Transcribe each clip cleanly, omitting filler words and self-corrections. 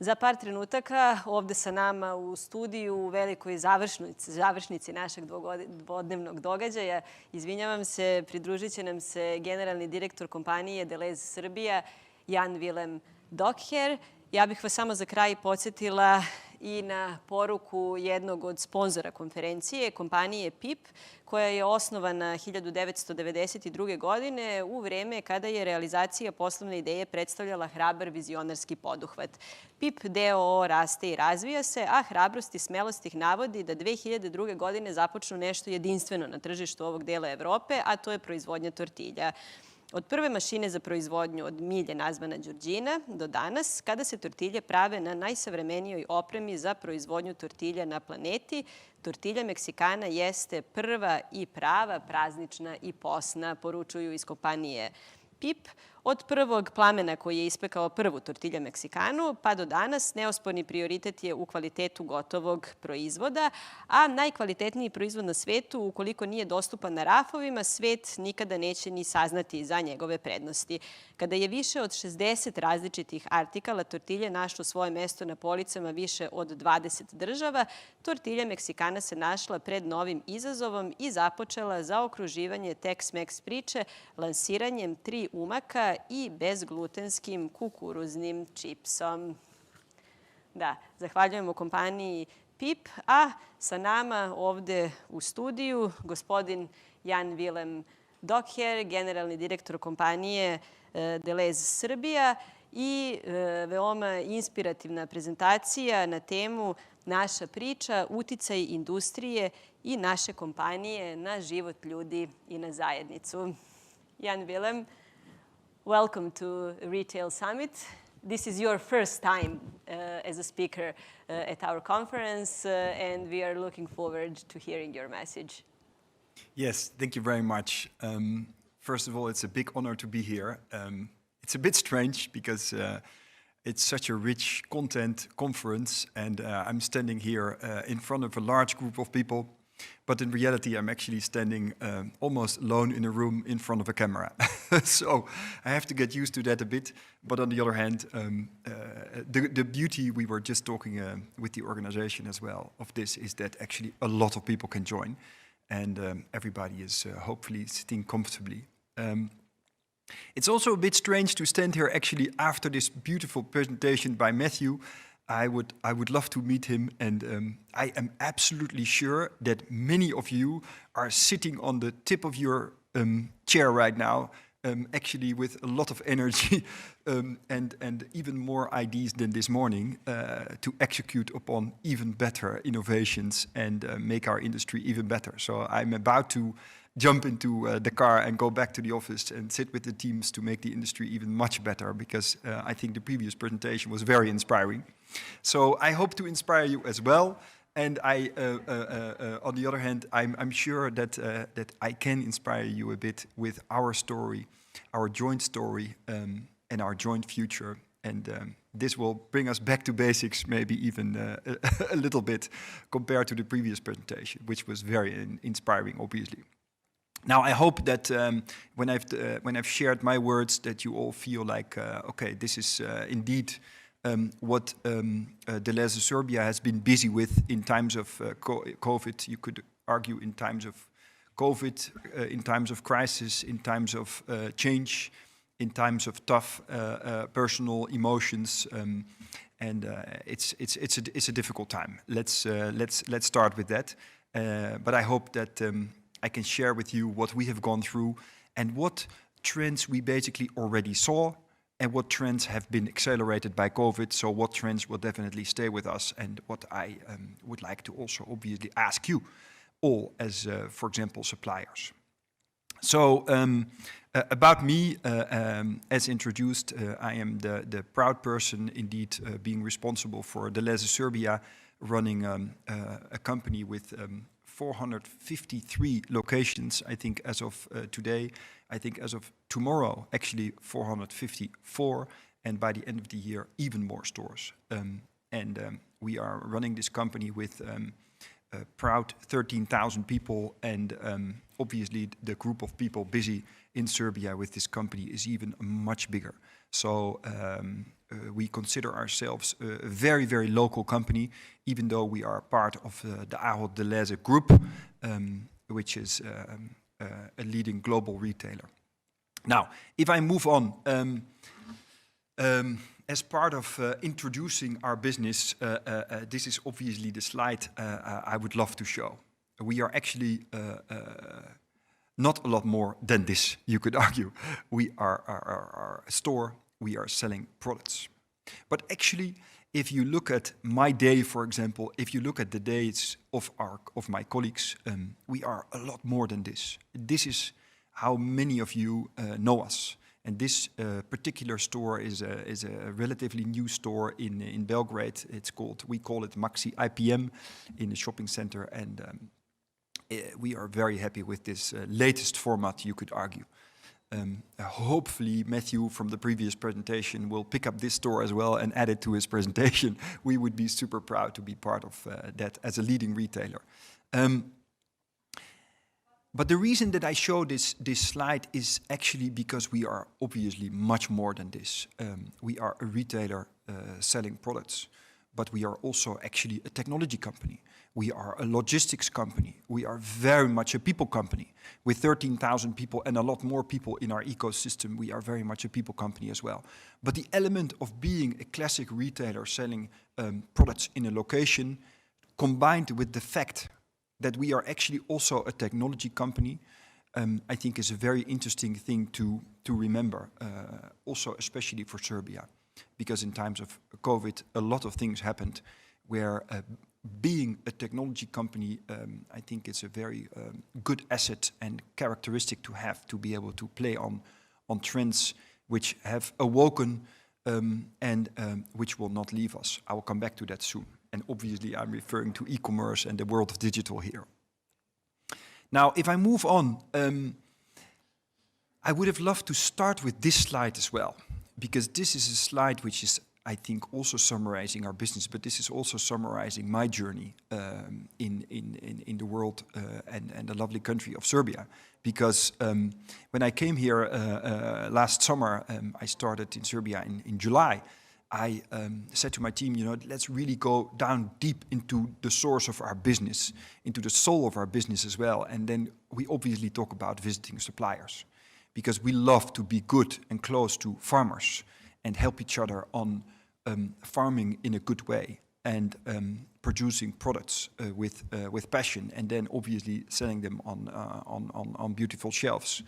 Za par trenutaka ovde sa nama u studiju u velikoj završnici našeg dvodnevnog događaja, izvinjavam se, pridružit će nam se generalni direktor kompanije Delhaize Serbia, Jan-Willem Dockheer. Ja bih vas samo za kraj podsjetila i na poruku jednog od sponzora konferencije, kompanije PIP, koja je osnovana 1992. godine u vreme kada je realizacija poslovne ideje predstavljala hrabar vizionarski poduhvat. PIP d.o.o. raste i razvija se, a hrabrost i smelost ih navodi da 2002. godine započnu nešto jedinstveno na tržištu ovog dela Evrope, a to je proizvodnja tortilja. Od prve mašine za proizvodnju od milje nazvana Đurđina do danas, kada se tortilje prave na najsavremenijoj opremi za proizvodnju tortilja na planeti, tortilja Meksikana jeste prva i prava praznična i posna, poručuju iz kompanije PIP. Od prvog plamena koji je ispekao prvu tortilja Meksikanu pa do danas neosporni prioritet je u kvalitetu gotovog proizvoda, a najkvalitetniji proizvod na svetu, ukoliko nije dostupan na rafovima, svet nikada neće ni saznati za njegove prednosti. Kada je više od 60 različitih artikala tortilje našlo svoje mesto na policama više od 20 država, tortilja Meksikana se našla pred novim izazovom i započela zaokruživanje Tex-Mex priče lansiranjem 3 umaka i bezglutenskim kukuruznim čipsom. Da, zahvaljujemo kompaniji PIP, a sa nama ovde u studiju gospodin Jan-Willem Dockheer, generalni direktor kompanije Delhaize Serbia i veoma inspirativna prezentacija na temu Naša priča, uticaj industrije i naše kompanije na život ljudi i na zajednicu. Jan-Willem, welcome to Retail Summit. This is your first time as a speaker at our conference, and we are looking forward to hearing your message. Yes, thank you very much. First of all, it's a big honor to be here. It's a bit strange because it's such a rich content conference, and I'm standing here in front of a large group of people. But in reality, I'm actually standing almost alone in a room in front of a camera. So I have to get used to that a bit. But on the other hand, the beauty we were just talking with the organization as well of this is that actually a lot of people can join. And everybody is hopefully sitting comfortably. It's also a bit strange to stand here actually after this beautiful presentation by Matthew. I would love to meet him, and I am absolutely sure that many of you are sitting on the tip of your chair right now, actually with a lot of energy and even more ideas than this morning to execute upon even better innovations and make our industry even better. So I'm about to jump into the car and go back to the office and sit with the teams to make the industry even much better, because I think the previous presentation was very inspiring. So I hope to inspire you as well. And on the other hand, I'm sure that I can inspire you a bit with our story, our joint story, and our joint future. And this will bring us back to basics, maybe even a little bit compared to the previous presentation, which was very inspiring, obviously. Now, I hope that when I've shared my words, that you all feel like, okay, this is indeed what Delhaize Serbia has been busy with in times of COVID. You could argue in times of COVID, in times of crisis, in times of change, in times of tough personal emotions, and it's a difficult time. Let's start with that. But I hope that I can share with you what we have gone through and what trends we basically already saw and what trends have been accelerated by COVID. So what trends will definitely stay with us, and what I would like to also obviously ask you all as, for example, suppliers. So about me, as introduced, I am the proud person indeed being responsible for Delhaize Serbia, running a company with 453 locations, I think, as of today. I think as of tomorrow, actually 454, and by the end of the year, even more stores. We are running this company with a proud 13,000 people and obviously the group of people busy in Serbia with this company is even much bigger. So we consider ourselves a very, very local company, even though we are part of the Ahold Delhaize group, which is a leading global retailer. Now, if I move on, as part of introducing our business, this is obviously the slide I would love to show. We are actually not a lot more than this, you could argue. We are a store, we are selling products. But actually, if you look at my day, for example, if you look at the days of my colleagues, we are a lot more than this. This is how many of you know us. And this particular store is a relatively new store in Belgrade. We call it Maxi IPM in the shopping center. And we are very happy with this latest format, you could argue. Hopefully Matthew from the previous presentation will pick up this store as well and add it to his presentation. We would be super proud to be part of that as a leading retailer. But the reason that I show this slide is actually because we are obviously much more than this. We are a retailer selling products, but we are also actually a technology company. We are a logistics company. We are very much a people company. With 13,000 people and a lot more people in our ecosystem, we are very much a people company as well. But the element of being a classic retailer selling products in a location, combined with the fact that we are actually also a technology company, I think is a very interesting thing to remember, also especially for Serbia. Because in times of COVID, a lot of things happened where being a technology company, I think it's a very good asset and characteristic to have to be able to play on trends which have awoken and which will not leave us. I will come back to that soon. And obviously I'm referring to e-commerce and the world of digital here. Now, if I move on, I would have loved to start with this slide as well, because this is a slide which is, I think, also summarizing our business, but this is also summarizing my journey in the world and the lovely country of Serbia. Because when I came here last summer, I started in Serbia in July. I said to my team, let's really go down deep into the source of our business, into the soul of our business as well. And then we obviously talk about visiting suppliers, because we love to be good and close to farmers and help each other on farming in a good way and producing products with passion, and then obviously selling them on beautiful shelves.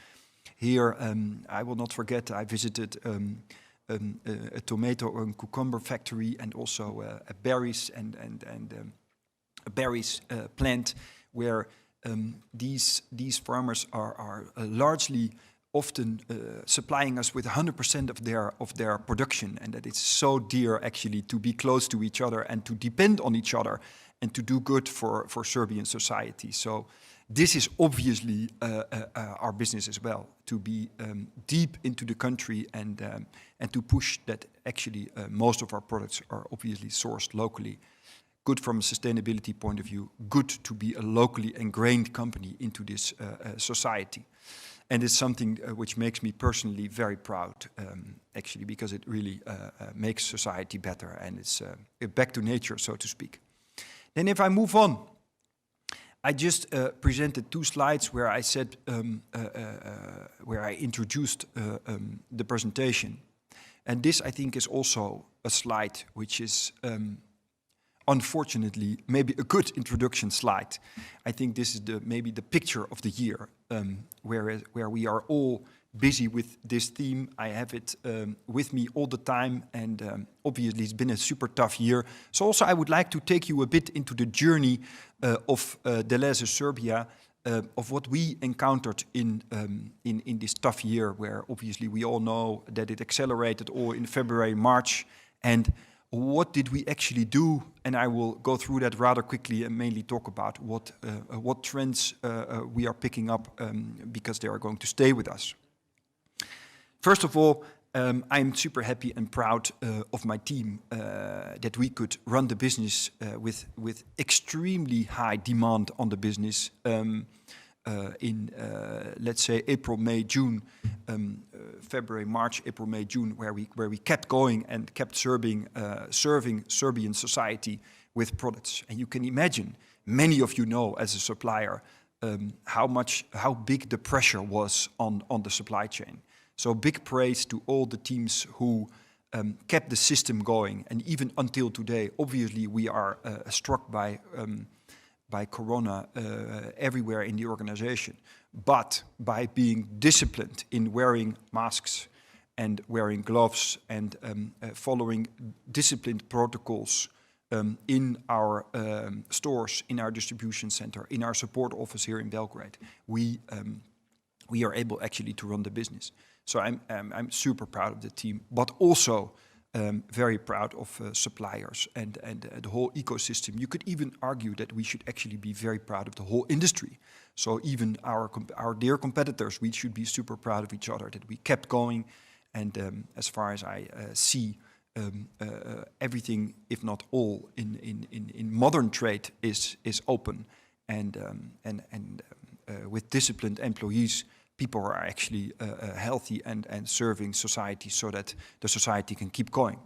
Here, I will not forget, I visited a tomato and cucumber factory, and also a berries and a berries plant, where these farmers are largely often supplying us with 100% of their production, and that it's so dear actually to be close to each other and to depend on each other and to do good for Serbian society. So this is obviously our business as well, to be deep into the country and to push that actually most of our products are obviously sourced locally. Good from a sustainability point of view, good to be a locally ingrained company into this society. And it's something which makes me personally very proud, actually, because it really makes society better, and it's back to nature, so to speak. Then if I move on, I just presented two slides where I said, where I introduced the presentation. And this, I think, is also a slide which is, unfortunately, maybe a good introduction slide. I think this is maybe the picture of the year, where we are all busy with this theme. I have it with me all the time, and obviously it's been a super tough year. So also I would like to take you a bit into the journey of Delhaize Serbia, of what we encountered in this tough year, where obviously we all know that it accelerated all in February, March, and what did we actually do? And I will go through that rather quickly and mainly talk about what trends we are picking up, because they are going to stay with us. First of all, I'm super happy and proud of my team, that we could run the business with extremely high demand on the business, let's say, April, May, June, February, March, April, May, June, where we kept going and kept serving Serbian society with products. And you can imagine, many of you know as a supplier, how big the pressure was on the supply chain. So big praise to all the teams who kept the system going. And even until today, obviously we are struck by Corona everywhere in the organization. But by being disciplined in wearing masks and wearing gloves and following disciplined protocols in our stores, in our distribution center, in our support office here in Belgrade, we are able actually to run the business. So I'm super proud of the team, but also very proud of suppliers and the whole ecosystem. You could even argue that we should actually be very proud of the whole industry. So even our dear competitors, we should be super proud of each other that we kept going. And as far as I see, everything, if not all, in modern trade is open, and with disciplined employees, people are actually healthy and serving society so that the society can keep going.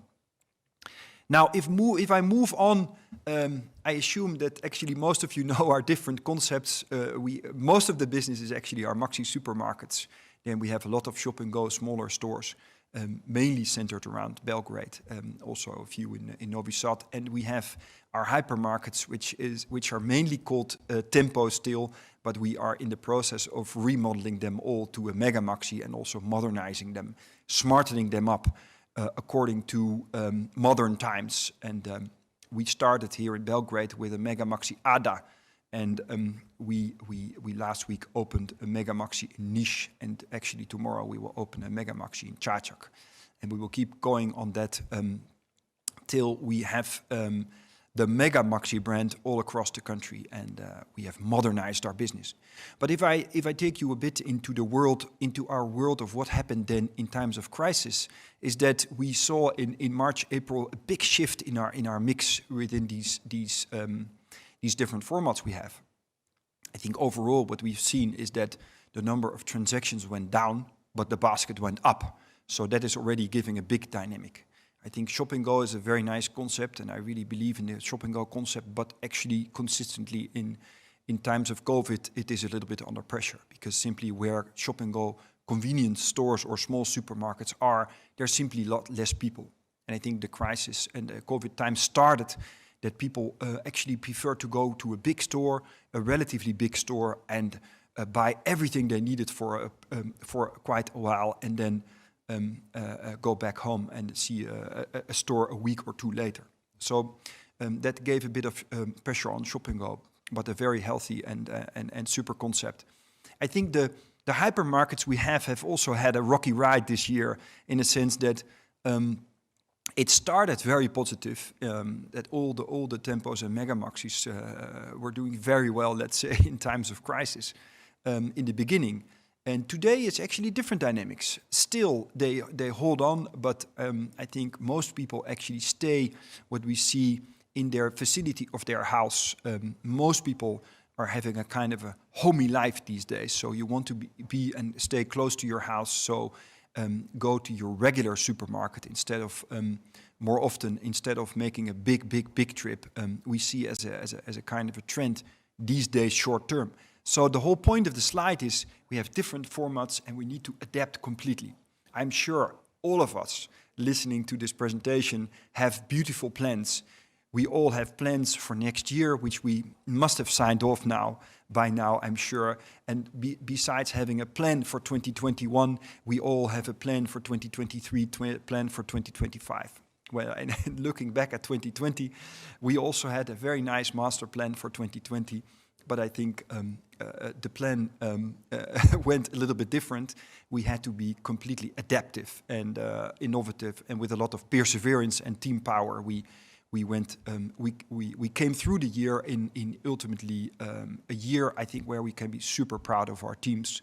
Now, if I move on, I assume that actually most of you know our different concepts. Most of the businesses actually are maxi supermarkets. Then we have a lot of shop and go, smaller stores, mainly centered around Belgrade, also a few in Novi Sad, and we have our hypermarkets, which are mainly called Tempo still, but we are in the process of remodeling them all to a mega maxi and also modernizing them, smartening them up according to modern times. And we started here in Belgrade with a mega maxi Ada, and we last week opened a mega maxi in Niš, and actually tomorrow we will open a mega maxi in Čačak, and we will keep going on that till we have the mega maxi brand all across the country, and we have modernized our business. But if I take you a bit into our world of what happened then in times of crisis, is that we saw in March, April a big shift in our mix within these different formats we have. I think overall what we've seen is that the number of transactions went down, but the basket went up. So that is already giving a big dynamic. I think shop and go is a very nice concept, and I really believe in the shop and go concept, but actually consistently in times of COVID, it is a little bit under pressure, because simply where shop and go convenience stores or small supermarkets are, there's simply a lot less people. And I think the crisis and the COVID time started that people actually prefer to go to a big store, a relatively big store, and buy everything they needed for quite a while, and then go back home and see a store a week or two later. So that gave a bit of pressure on shop and go, but a very healthy and super concept. I think the hypermarkets we have also had a rocky ride this year, in a sense that it started very positive, that all the Tempos and Mega Maxis were doing very well, let's say, in times of crisis in the beginning. And today it's actually different dynamics. Still, they hold on, but I think most people actually stay what we see in their vicinity of their house. Most people are having a kind of a homey life these days. So you want to be and stay close to your house. So go to your regular supermarket instead of more often, instead of making a big trip. We see as a kind of a trend these days, short term. So the whole point of the slide is we have different formats and we need to adapt completely. I'm sure all of us listening to this presentation have beautiful plans. We all have plans for next year, which we must have signed off by now, I'm sure. And besides having a plan for 2021, we all have a plan for 2023, plan for 2025. Well, and looking back at 2020, we also had a very nice master plan for 2020. But I think the plan went a little bit different. We had to be completely adaptive and innovative, and with a lot of perseverance and team power, we came through the year in ultimately a year, I think, where we can be super proud of our teams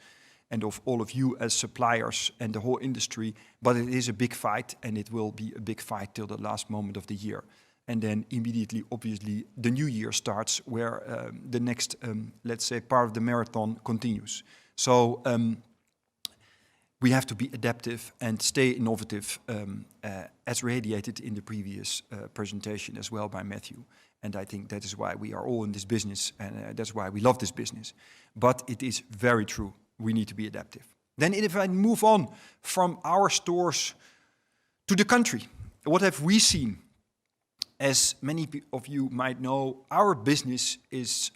and of all of you as suppliers and the whole industry. But it is a big fight, and it will be a big fight till the last moment of the year. And then immediately, obviously, the new year starts where the next, let's say, part of the marathon continues. So we have to be adaptive and stay innovative, as radiated in the previous presentation as well by Matthew. And I think that is why we are all in this business, and that's why we love this business. But it is very true. We need to be adaptive. Then if I move on from our stores to the country, what have we seen? As many of you might know, our business is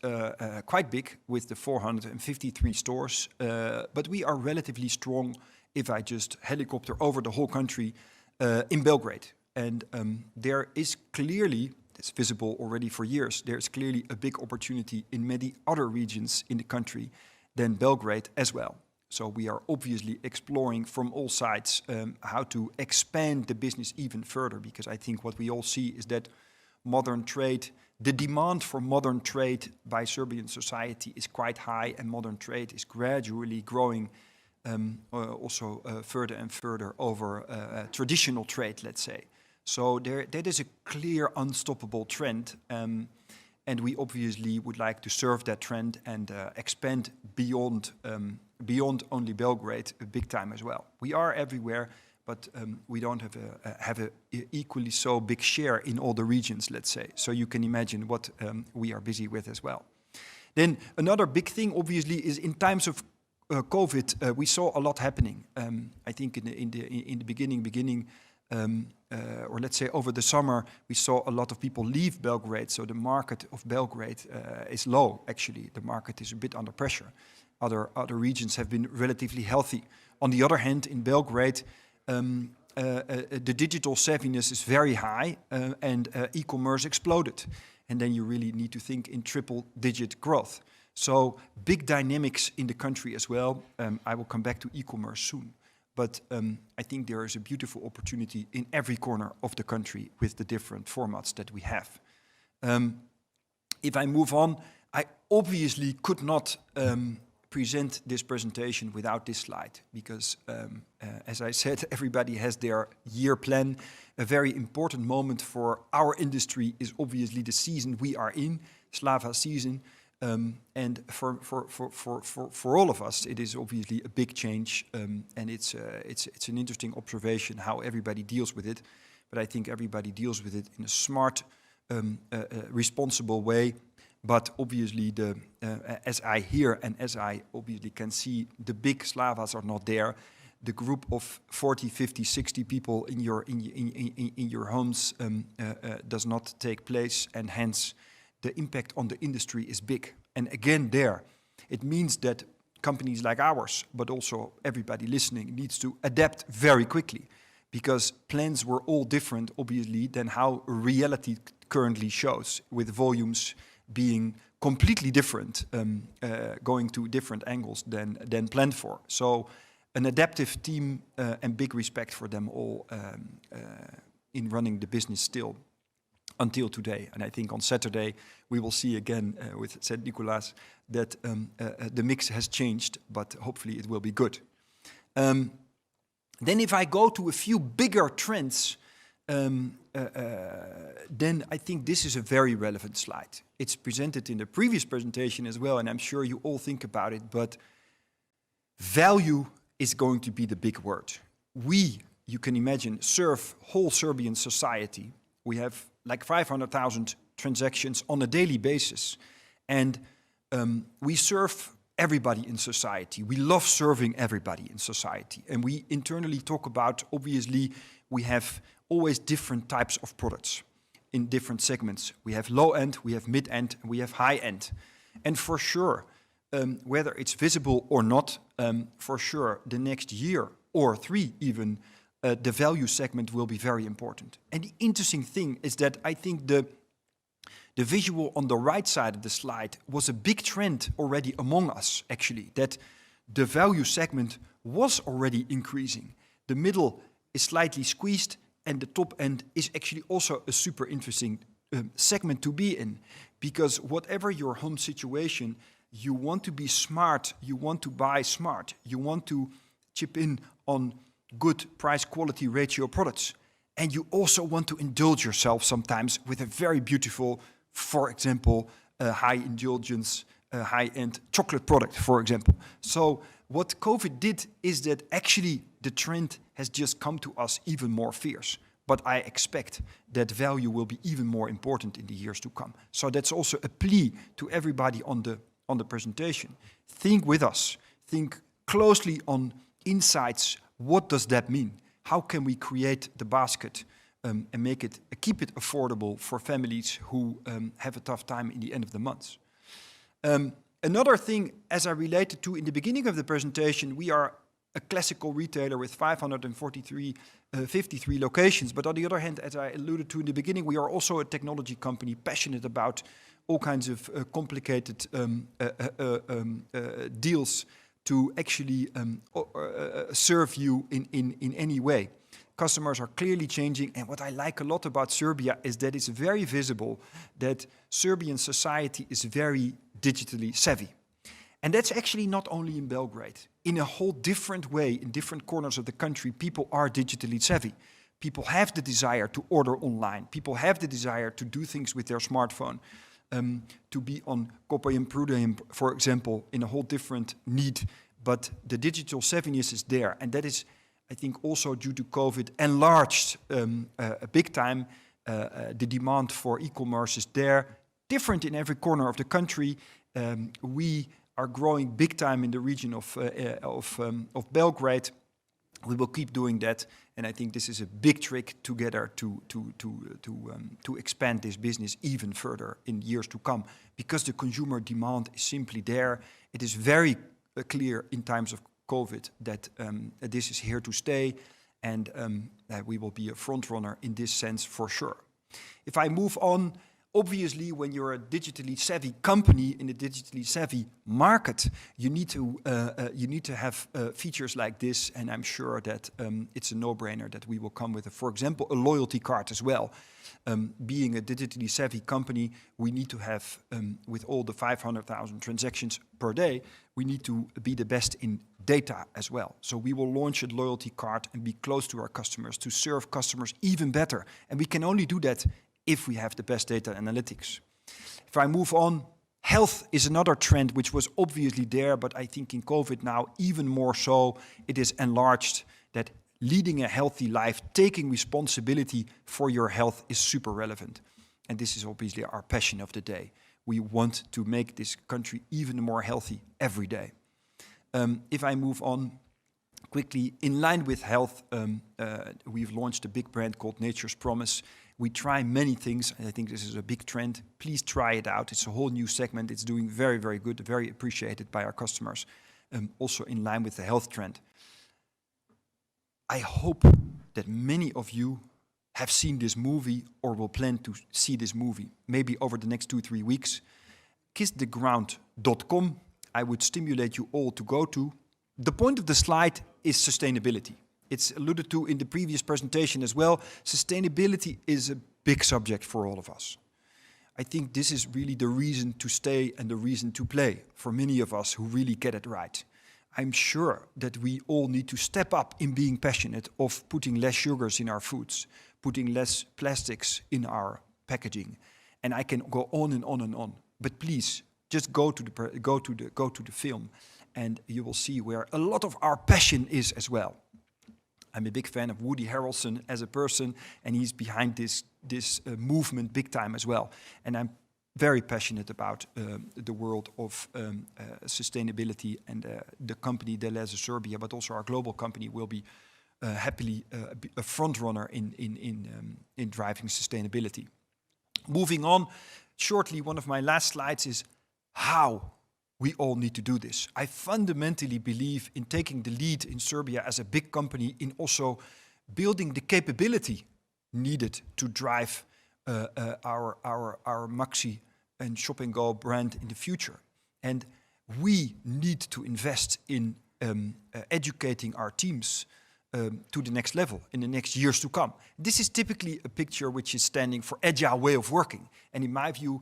quite big with the 453 stores, but we are relatively strong, if I just helicopter over the whole country, in Belgrade. And there is clearly, it's visible already for years, there is clearly a big opportunity in many other regions in the country than Belgrade as well. So we are obviously exploring from all sides how to expand the business even further, because I think what we all see is that modern trade, the demand for modern trade by Serbian society is quite high, and modern trade is gradually growing also further and further over traditional trade, let's say. So that is a clear, unstoppable trend, and we obviously would like to serve that trend and expand beyond only Belgrade big time as well. We are everywhere, but we don't have a equally so big share in all the regions, let's say. So you can imagine what we are busy with as well. Then another big thing, obviously, is in times of COVID, we saw a lot happening. I think in the beginning, or let's say over the summer, we saw a lot of people leave Belgrade. So the market of Belgrade is low, actually. The market is a bit under pressure. Other regions have been relatively healthy. On the other hand, in Belgrade, the digital savviness is very high, and e-commerce exploded. And then you really need to think in triple-digit growth. So big dynamics in the country as well. I will come back to e-commerce soon. But I think there is a beautiful opportunity in every corner of the country with the different formats that we have. If I move on, I obviously could not present this presentation without this slide, because as I said, everybody has their year plan. A very important moment for our industry is obviously the season we are in, Slava season. And for all of us, it is obviously a big change, and it's an interesting observation how everybody deals with it. But I think everybody deals with it in a smart, responsible way. But obviously, as I hear and as I obviously can see, the big Slavas are not there. The group of 40, 50, 60 people in your homes does not take place, and hence the impact on the industry is big. And again, it means that companies like ours, but also everybody listening, needs to adapt very quickly, because plans were all different, obviously, than how reality currently shows, with volumes being completely different, going to different angles than planned for. So an adaptive team and big respect for them all in running the business still until today. And I think on Saturday we will see again with St. Nicholas that the mix has changed, but hopefully it will be good. Then if I go to a few bigger trends, then I think this is a very relevant slide. It's presented in the previous presentation as well, and I'm sure you all think about it, but value is going to be the big word. We, you can imagine, serve whole Serbian society. We have like 500,000 transactions on a daily basis, and we serve everybody in society. We love serving everybody in society, and we internally talk about, obviously, we have always different types of products in different segments. We have low end, we have mid end, and we have high end. And for sure, whether it's visible or not, for sure, the next year or 3 even, the value segment will be very important. And the interesting thing is that I think the visual on the right side of the slide was a big trend already among us, actually, that the value segment was already increasing. The middle is slightly squeezed, and the top end is actually also a super interesting segment to be in, because whatever your home situation, you want to be smart, you want to buy smart, you want to chip in on good price-quality ratio products. and you also want to indulge yourself sometimes with a very beautiful, for example, high indulgence, high-end chocolate product, for example. So what COVID did is that actually the trend has just come to us even more fierce. But I expect that value will be even more important in the years to come. So that's also a plea to everybody on the presentation. Think with us. Think closely on insights. What does that mean? How can we create the basket and keep it affordable for families who have a tough time in the end of the month? Another thing, as I related to in the beginning of the presentation, we are a classical retailer with 53 locations. But on the other hand, as I alluded to in the beginning, we are also a technology company passionate about all kinds of complicated deals to actually serve you in any way. Customers are clearly changing, and what I like a lot about Serbia is that it's very visible that Serbian society is very digitally savvy. And that's actually not only in Belgrade. In a whole different way, in different corners of the country, people are digitally savvy. People have the desire to order online. People have the desire to do things with their smartphone. To be on Kopayam Prudayam, for example, in a whole different need. But the digital savviness is there. And that is, I think, also due to COVID, enlarged a big time. The demand for e-commerce is there. Different in every corner of the country. We are growing big time in the region of Belgrade. We will keep doing that, and I think this is a big trick together to expand this business even further in years to come, because the consumer demand is simply there. It is very clear in times of COVID that this is here to stay, and we will be a front runner in this sense for sure. If I move on. Obviously, when you're a digitally savvy company in a digitally savvy market, you need to have features like this, and I'm sure that it's a no-brainer that we will come with, for example, a loyalty card as well. Being a digitally savvy company, we need to have, with all the 500,000 transactions per day, we need to be the best in data as well. So we will launch a loyalty card and be close to our customers to serve customers even better. And we can only do that if we have the best data analytics. If I move on, health is another trend which was obviously there, but I think in COVID now even more so, it is enlarged that leading a healthy life, taking responsibility for your health is super relevant. And this is obviously our passion of the day. We want to make this country even more healthy every day. If I move on quickly, in line with health, we've launched a big brand called Nature's Promise. We try many things, and I think this is a big trend. Please try it out. It's a whole new segment. It's doing very, very good, very appreciated by our customers, also in line with the health trend. I hope that many of you have seen this movie or will plan to see this movie, maybe over the next 2-3 weeks. kisstheground.com, I would stimulate you all to go to. The point of the slide is sustainability. It's alluded to in the previous presentation as well. Sustainability is a big subject for all of us. I think this is really the reason to stay and the reason to play for many of us who really get it right. I'm sure that we all need to step up in being passionate of putting less sugars in our foods, putting less plastics in our packaging, and I can go on and on and on. But please, just go to the film, and you will see where a lot of our passion is as well. I'm a big fan of Woody Harrelson as a person, and he's behind this movement big time as well. And I'm very passionate about the world of sustainability, and the company Delhaize Serbia, but also our global company will be happily a front runner in driving sustainability. Moving on, shortly, one of my last slides is how we all need to do this. I fundamentally believe in taking the lead in Serbia as a big company, in also building the capability needed to drive our Maxi and Shop and Go brand in the future. And we need to invest in educating our teams to the next level in the next years to come. This is typically a picture which is standing for agile way of working. And in my view,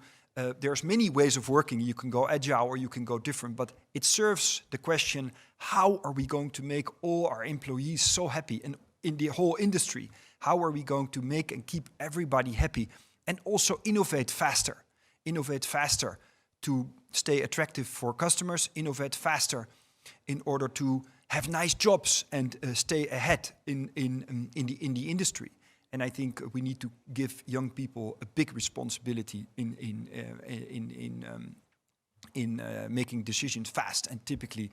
there's many ways of working. You can go agile or you can go different, but it serves the question, how are we going to make all our employees so happy and in the whole industry. How are we going to make and keep everybody happy? And also innovate faster. Innovate faster to stay attractive for customers. Innovate faster in order to have nice jobs and stay ahead in the industry. And I think we need to give young people a big responsibility in making decisions fast. And typically,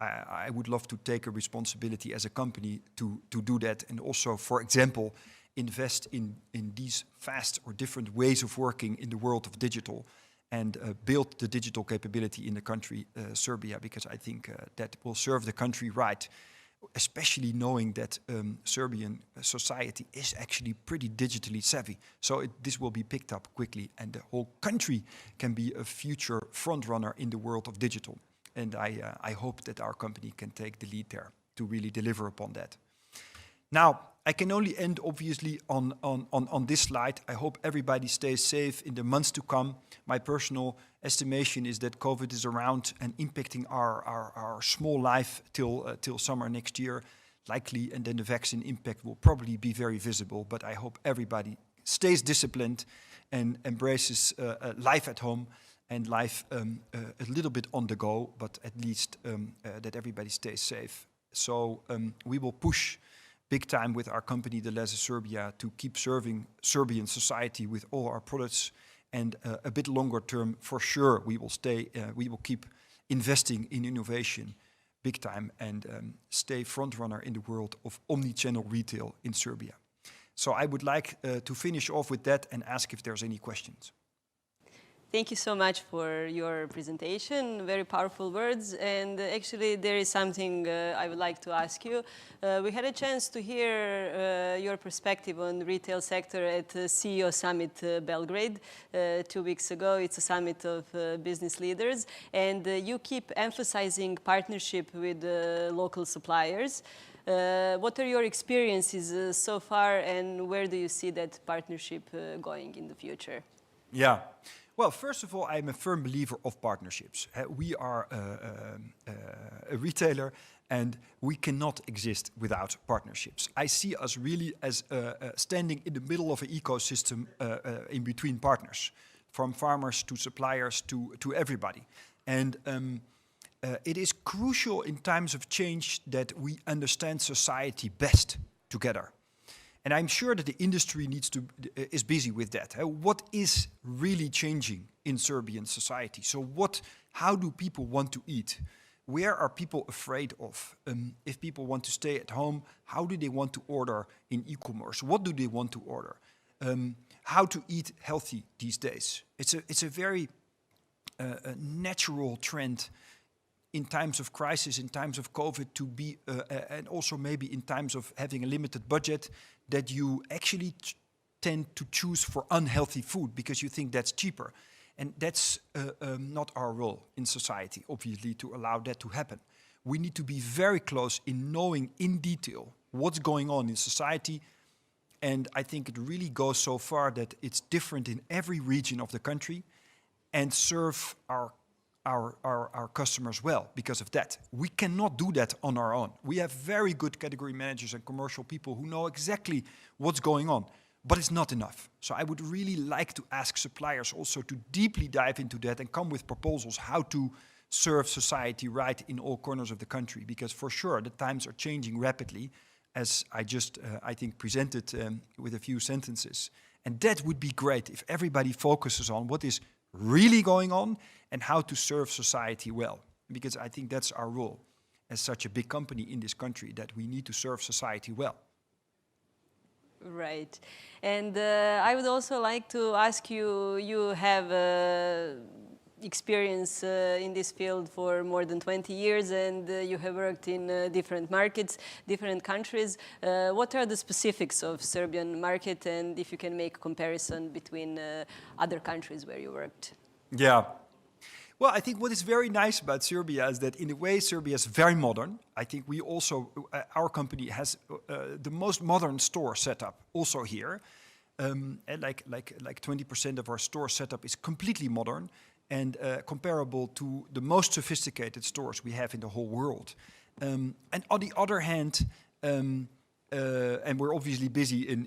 I would love to take a responsibility as a company to do that. And also, for example, invest in these fast or different ways of working in the world of digital, and build the digital capability in the country, Serbia, because I think that will serve the country right, especially knowing that Serbian society is actually pretty digitally savvy. So this will be picked up quickly, and the whole country can be a future frontrunner in the world of digital. And I hope that our company can take the lead there to really deliver upon that. Now, I can only end, obviously, on this slide. I hope everybody stays safe in the months to come. My personal estimation is that COVID is around and impacting our small life till summer next year, likely, and then the vaccine impact will probably be very visible. But I hope everybody stays disciplined and embraces life at home and life a little bit on the go, but at least that everybody stays safe. So we will push big time with our company, Delhaize Serbia, to keep serving Serbian society with all our products. And a bit longer term, for sure, we will keep investing in innovation big time and stay front runner in the world of omni-channel retail in Serbia. So I would like to finish off with that and ask if there's any questions. Thank you so much for your presentation, very powerful words. And actually, there is something I would like to ask you. We had a chance to hear your perspective on the retail sector at CEO Summit Belgrade 2 weeks ago. It's a summit of business leaders. And you keep emphasizing partnership with local suppliers. What are your experiences so far, and where do you see that partnership going in the future? Yeah. Well, first of all, I'm a firm believer of partnerships. We are a retailer, and we cannot exist without partnerships. I see us really as standing in the middle of an ecosystem in between partners, from farmers to suppliers to everybody. And it is crucial in times of change that we understand society best together. And I'm sure that the industry is busy with that. What is really changing in Serbian society? So how do people want to eat? Where are people afraid of? If people want to stay at home, how do they want to order in e-commerce? What do they want to order? How to eat healthy these days? It's a very natural trend in times of crisis, in times of COVID, to be, and also maybe in times of having a limited budget, that you actually tend to choose for unhealthy food because you think that's cheaper. And that's not our role in society, obviously, to allow that to happen. We need to be very close in knowing in detail what's going on in society. And I think it really goes so far that it's different in every region of the country, and serve our customers well because of that. We cannot do that on our own. We have very good category managers and commercial people who know exactly what's going on, but it's not enough. So I would really like to ask suppliers also to deeply dive into that and come with proposals how to serve society right in all corners of the country, because for sure the times are changing rapidly, as I just, I think, presented with a few sentences. And that would be great if everybody focuses on what is really going on and how to serve society well. Because I think that's our role as such a big company in this country, that we need to serve society well. Right. And I would also like to ask you, you have experience in this field for more than 20 years, and you have worked in different markets, different countries. What are the specifics of Serbian market, and if you can make a comparison between other countries where you worked? Yeah. Well, I think what is very nice about Serbia is that in a way Serbia is very modern. I think we also, our company has the most modern store setup also here. And like 20% of our store setup is completely modern and comparable to the most sophisticated stores we have in the whole world. And on the other hand, And we're obviously busy in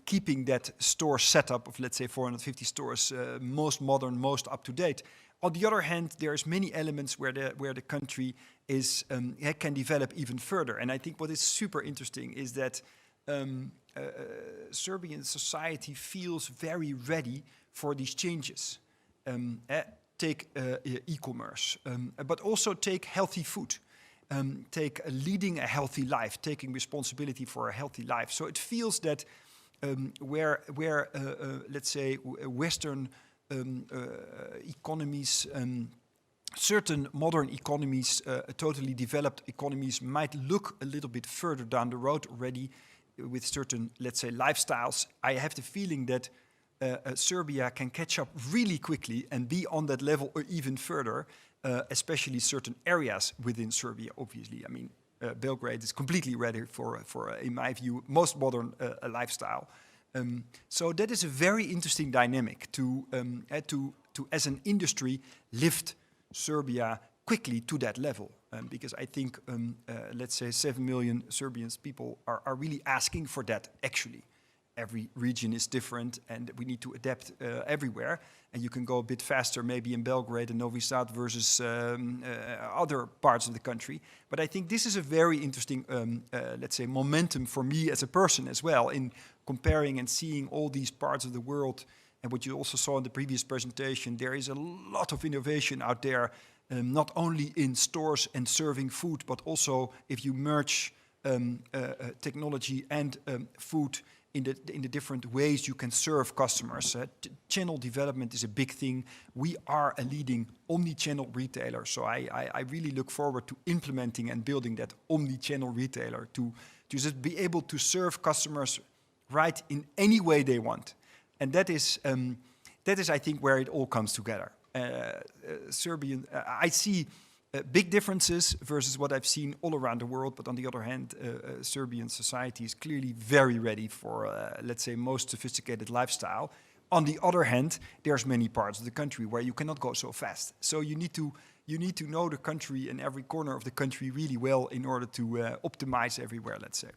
keeping that store setup of, let's say, 450 stores most modern, most up to date. On the other hand, there's many elements where the country can develop even further. And I think what is super interesting is that Serbian society feels very ready for these changes. Take e-commerce, but also take healthy food. Take leading a healthy life, taking responsibility for a healthy life. So it feels that where let's say, Western economies, certain modern economies, totally developed economies might look a little bit further down the road already with certain, let's say, lifestyles. I have the feeling that Serbia can catch up really quickly and be on that level or even further, especially certain areas within Serbia, obviously. I mean, Belgrade is completely ready for in my view, most modern lifestyle. So that is a very interesting dynamic to as an industry, lift Serbia quickly to that level. Because I think, let's say, 7 million Serbian people are really asking for that, actually. Every region is different, and we need to adapt everywhere. And you can go a bit faster, maybe in Belgrade and Novi Sad versus other parts of the country. But I think this is a very interesting, let's say, momentum for me as a person as well, in comparing and seeing all these parts of the world. And what you also saw in the previous presentation, there is a lot of innovation out there, not only in stores and serving food, but also if you merge technology and food in the different ways you can serve customers. Channel development is a big thing. We are a leading omni-channel retailer, so I really look forward to implementing and building that omni-channel retailer to just be able to serve customers right in any way they want. And that is, I think, where it all comes together. Serbian, I see big differences versus what I've seen all around the world, but on the other hand, Serbian society is clearly very ready for, let's say, most sophisticated lifestyle. On the other hand, there's many parts of the country where you cannot go so fast. So you need to know the country and every corner of the country really well in order to optimize everywhere, let's say.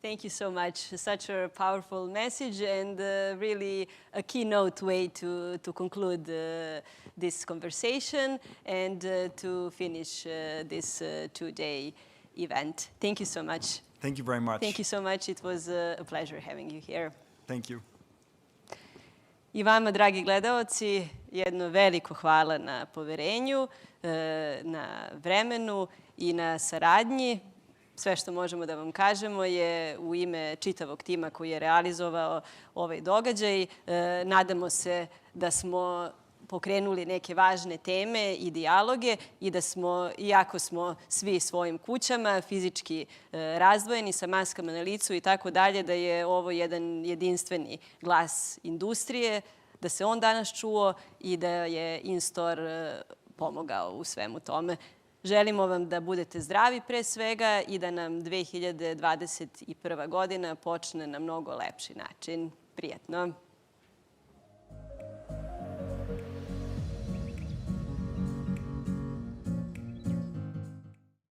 Thank you so much. Such a powerful message and really a keynote way to conclude this conversation and to finish this two-day event. Thank you so much. Thank you very much. Thank you so much. It was a pleasure having you here. Thank you. I vama, dragi gledaoci, jedno veliko hvala na poverenju, na vremenu i na saradnji. Sve što možemo da vam kažemo je u ime čitavog tima koji je realizovao ovaj događaj. Nadamo se da smo pokrenuli neke važne teme i dijaloge i da smo, iako smo svi svojim kućama, fizički razdvojeni sa maskama na licu i tako dalje, da je ovo jedan jedinstveni glas industrije, da se on danas čuo i da je InStore pomogao u svemu tome. Želimo vam da budete zdravi pre svega i da nam 2021. godina počne na mnogo lepši način. Prijetno!